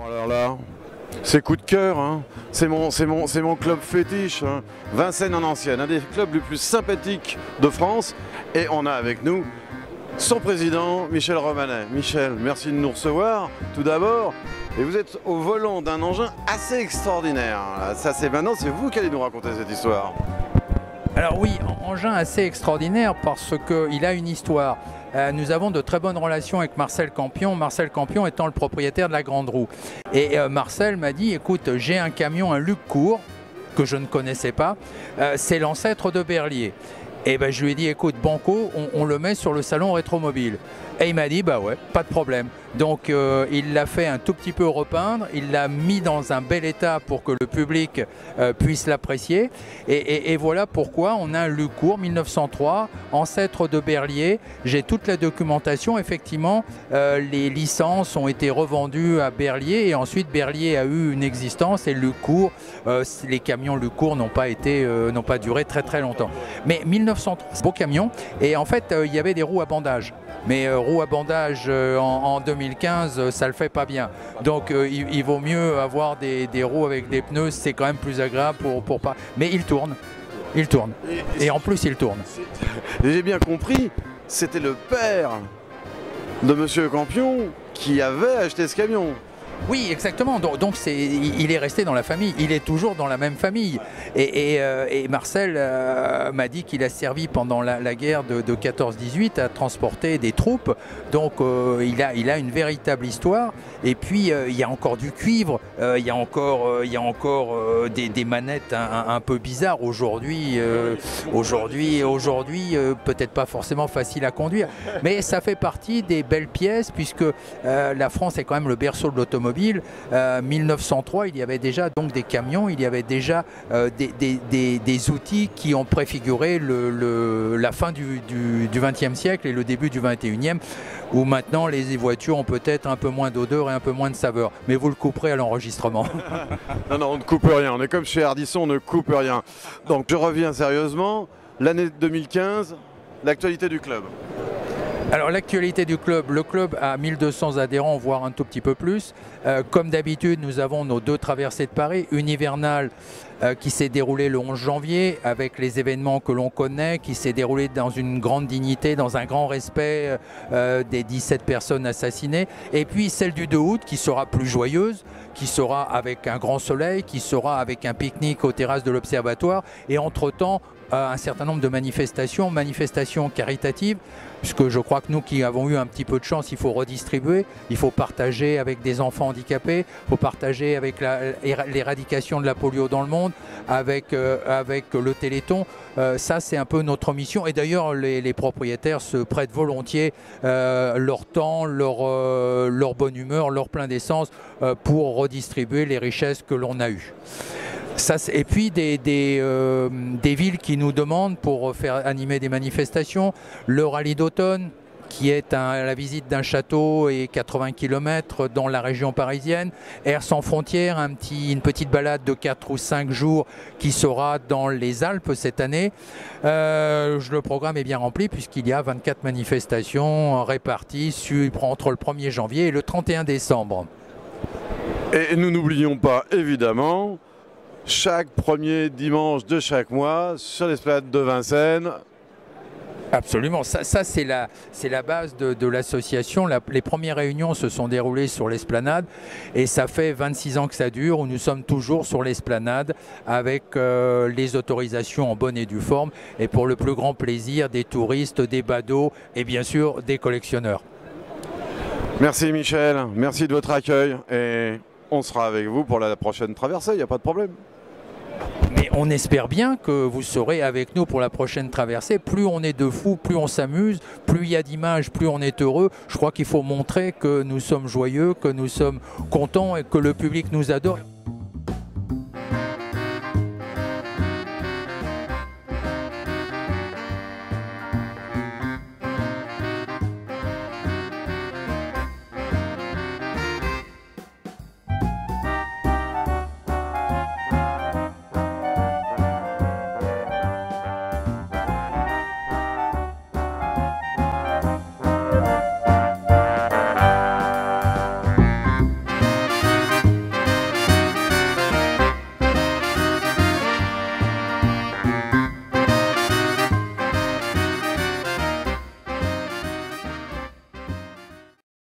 Alors là, c'est coup de cœur, hein. C'est mon club fétiche, hein. Vincennes en ancienne, un des clubs les plus sympathiques de France. Et on a avec nous son président, Michel Romanet. Michel, merci de nous recevoir, tout d'abord. Et vous êtes au volant d'un engin assez extraordinaire. Ça, c'est vous qui allez nous raconter cette histoire. Alors oui, engin assez extraordinaire parce qu'il a une histoire. Nous avons de très bonnes relations avec Marcel Campion étant le propriétaire de la Grande Roue. Et Marcel m'a dit, écoute, j'ai un camion, un Luc Court, que je ne connaissais pas, c'est l'ancêtre de Berlier. Et ben, je lui ai dit, écoute, banco, on le met sur le salon Rétromobile. Et il m'a dit, bah ouais, pas de problème. Donc il l'a fait un tout petit peu repeindre, il l'a mis dans un bel état pour que le public puisse l'apprécier. Et voilà pourquoi on a un Luc Court 1903, ancêtre de Berlier. J'ai toute la documentation, effectivement, les licences ont été revendues à Berlier et ensuite Berlier a eu une existence et Luc Court, les camions Luc Court n'ont pas duré très longtemps. Mais 1903, beau camion, et en fait il y avait des roues à bandage. Mais roues à bandage en 2015, ça le fait pas bien. Donc il vaut mieux avoir des roues avec des pneus, c'est quand même plus agréable pour pas. Mais il tourne. Et en plus il tourne. J'ai bien compris, c'était le père de Monsieur Campion qui avait acheté ce camion. Oui, exactement. Donc il est resté dans la famille. Il est toujours dans la même famille. Et Marcel m'a dit qu'il a servi pendant la guerre de 14-18 à transporter des troupes. Donc il a une véritable histoire. Et puis il y a encore du cuivre. Il y a encore des manettes un peu bizarres aujourd'hui. Peut-être pas forcément facile à conduire. Mais ça fait partie des belles pièces puisque la France est quand même le berceau de l'automobile. 1903, il y avait déjà donc des camions, il y avait déjà des outils qui ont préfiguré la fin du XXe siècle et le début du XXIe, où maintenant les voitures ont peut-être un peu moins d'odeur et un peu moins de saveur. Mais vous le couperez à l'enregistrement. Non, on ne coupe rien. On est comme chez Ardisson, on ne coupe rien. Donc je reviens sérieusement. L'année 2015, l'actualité du club. Alors l'actualité du club, le club a 1200 adhérents, voire un tout petit peu plus. Comme d'habitude, nous avons nos 2 traversées de Paris, une hivernale qui s'est déroulée le 11 janvier avec les événements que l'on connaît, qui s'est déroulée dans une grande dignité, dans un grand respect des 17 personnes assassinées. Et puis celle du 2 août qui sera plus joyeuse, qui sera avec un grand soleil, qui sera avec un pique-nique aux terrasses de l'Observatoire. Et entre-temps, un certain nombre de manifestations caritatives, puisque je crois que nous qui avons eu un petit peu de chance, il faut redistribuer, il faut partager avec des enfants handicapés, il faut partager avec l'éradication de la polio dans le monde, avec le Téléthon. Ça, c'est un peu notre mission. Et d'ailleurs, les propriétaires se prêtent volontiers leur temps, leur bonne humeur, leur plein d'essence pour redistribuer les richesses que l'on a eues. Et puis des villes qui nous demandent pour faire animer des manifestations, le rallye d'automne qui est la visite d'un château et 80 km dans la région parisienne, Air sans frontières, une petite balade de 4 ou 5 jours qui sera dans les Alpes cette année. Le programme est bien rempli puisqu'il y a 24 manifestations réparties entre le 1er janvier et le 31 décembre. Et nous n'oublions pas évidemment chaque premier dimanche de chaque mois sur l'esplanade de Vincennes. Absolument, ça c'est la base de l'association. Les premières réunions se sont déroulées sur l'esplanade et ça fait 26 ans que ça dure, où nous sommes toujours sur l'esplanade avec les autorisations en bonne et due forme et pour le plus grand plaisir des touristes, des badauds et bien sûr des collectionneurs. Merci Michel, merci de votre accueil et on sera avec vous pour la prochaine traversée, il n'y a pas de problème. Mais on espère bien que vous serez avec nous pour la prochaine traversée. Plus on est de fous, plus on s'amuse, plus il y a d'images, plus on est heureux. Je crois qu'il faut montrer que nous sommes joyeux, que nous sommes contents et que le public nous adore.